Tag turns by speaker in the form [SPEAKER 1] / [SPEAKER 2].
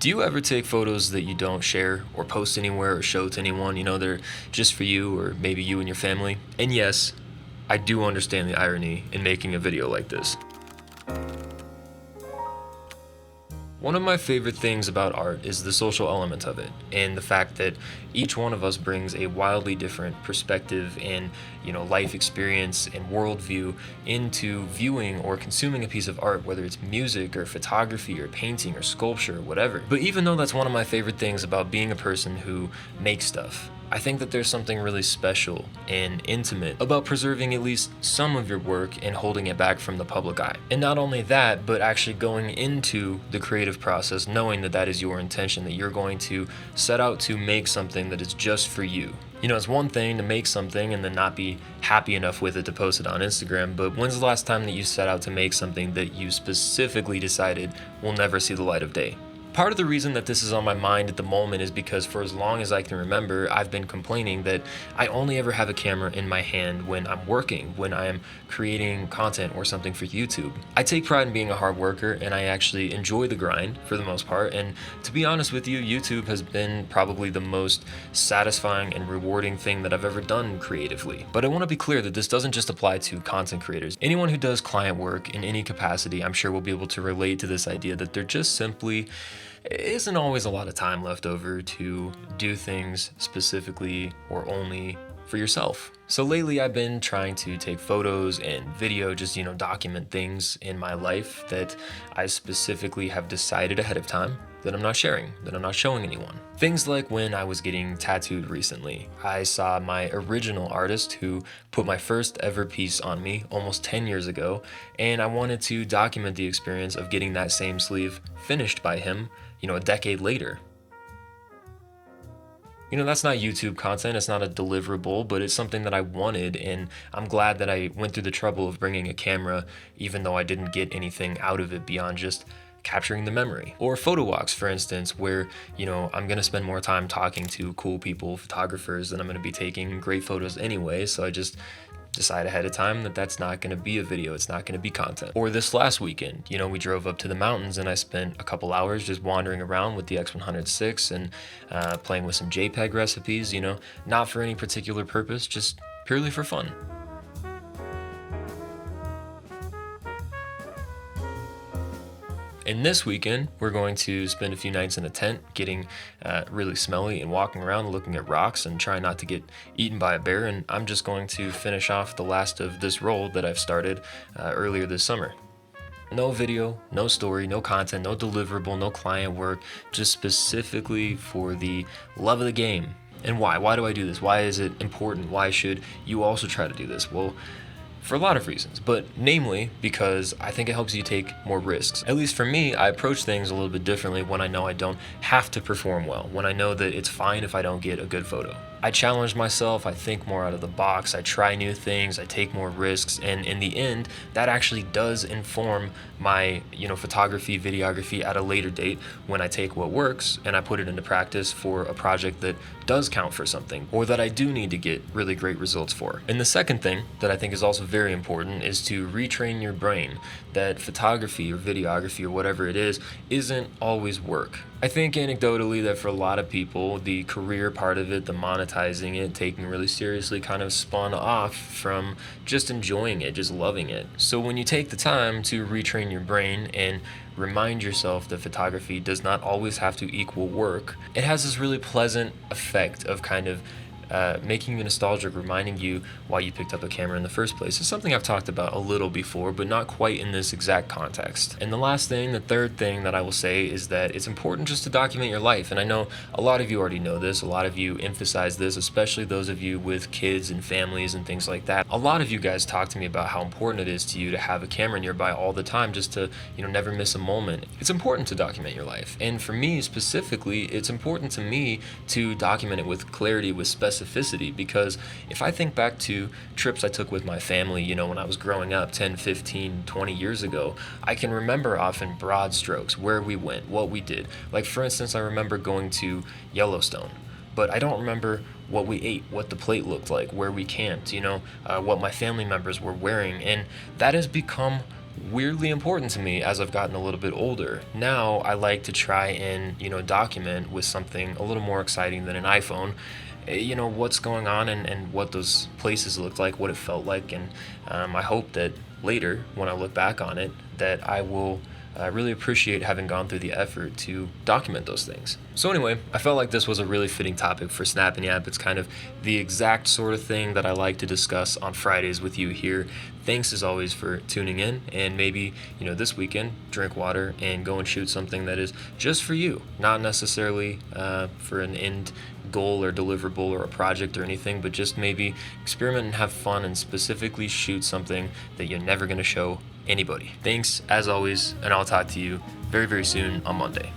[SPEAKER 1] Do you ever take photos that you don't share or post anywhere or show to anyone? They're just for you or maybe you and your family? And yes, I do understand the irony in making a video like this. One of my favorite things about art is the social element of it, and the fact that each one of us brings a wildly different perspective and, life experience and worldview into viewing or consuming a piece of art, whether it's music or photography or painting or sculpture or whatever. But even though that's one of my favorite things about being a person who makes stuff, I think that there's something really special and intimate about preserving at least some of your work and holding it back from the public eye. And not only that, but actually going into the creative process knowing that that is your intention, that you're going to set out to make something that is just for you. It's one thing to make something and then not be happy enough with it to post it on Instagram, but when's the last time that you set out to make something that you specifically decided will never see the light of day? Part of the reason that this is on my mind at the moment is because for as long as I can remember, I've been complaining that I only ever have a camera in my hand when I'm working, when I am creating content or something for YouTube. I take pride in being a hard worker and I actually enjoy the grind for the most part. And to be honest with you, YouTube has been probably the most satisfying and rewarding thing that I've ever done creatively. But I want to be clear that this doesn't just apply to content creators. Anyone who does client work in any capacity, I'm sure will be able to relate to this idea that there just simply isn't always a lot of time left over to do things specifically or only for yourself. So lately I've been trying to take photos and video, just, document things in my life that I specifically have decided ahead of time that I'm not sharing, that I'm not showing anyone. Things like when I was getting tattooed recently. I saw my original artist who put my first ever piece on me almost 10 years ago, and I wanted to document the experience of getting that same sleeve finished by him, a decade later. That's not YouTube content, it's not a deliverable, but it's something that I wanted, and I'm glad that I went through the trouble of bringing a camera, even though I didn't get anything out of it beyond just capturing the memory. Or photo walks, for instance, where, I'm gonna spend more time talking to cool people, photographers, than I'm gonna be taking great photos anyway, so I just decide ahead of time that that's not going to be a video, it's not going to be content. Or this last weekend, we drove up to the mountains and I spent a couple hours just wandering around with the X106 and playing with some JPEG recipes, not for any particular purpose, just purely for fun. And this weekend, we're going to spend a few nights in a tent, getting really smelly and walking around looking at rocks and trying not to get eaten by a bear. And I'm just going to finish off the last of this roll that I've started earlier this summer. No video, no story, no content, no deliverable, no client work, just specifically for the love of the game. And why? Why do I do this? Why is it important? Why should you also try to do this? Well, for a lot of reasons, but namely because I think it helps you take more risks. At least for me, I approach things a little bit differently when I know I don't have to perform well, when I know that it's fine if I don't get a good photo. I challenge myself, I think more out of the box, I try new things, I take more risks, and in the end, that actually does inform my, photography, videography at a later date when I take what works and I put it into practice for a project that does count for something, or that I do need to get really great results for. And the second thing that I think is also very important is to retrain your brain that photography or videography or whatever it is isn't always work. I think anecdotally that for a lot of people, the career part of it, the monetizing it, taking it really seriously kind of spun off from just enjoying it, just loving it. So when you take the time to retrain your brain and remind yourself that photography does not always have to equal work, it has this really pleasant effect of kind of making you nostalgic, reminding you why you picked up a camera in the first place. It's something I've talked about a little before, but not quite in this exact context. And the last thing, the third thing that I will say is that it's important just to document your life. And I know a lot of you already know this, a lot of you emphasize this, especially those of you with kids and families and things like that. A lot of you guys talk to me about how important it is to you to have a camera nearby all the time just to, never miss a moment. It's important to document your life. And for me specifically, it's important to me to document it with clarity, with specificity, because if I think back to trips I took with my family, when I was growing up 10, 15, 20 years ago, I can remember often broad strokes, where we went, what we did. Like for instance, I remember going to Yellowstone, but I don't remember what we ate, what the plate looked like, where we camped, what my family members were wearing. And that has become weirdly important to me as I've gotten a little bit older. Now I like to try and, document with something a little more exciting than an iPhone. What's going on, and what those places looked like, what it felt like, and I hope that later, when I look back on it, that I will really appreciate having gone through the effort to document those things. So anyway, I felt like this was a really fitting topic for Snap Yap. It's kind of the exact sort of thing that I like to discuss on Fridays with you here. Thanks as always for tuning in, and maybe, this weekend, drink water and go and shoot something that is just for you, not necessarily for an end goal or deliverable or a project or anything, but just maybe experiment and have fun and specifically shoot something that you're never going to show anybody. Thanks as always, and I'll talk to you very, very soon on Monday.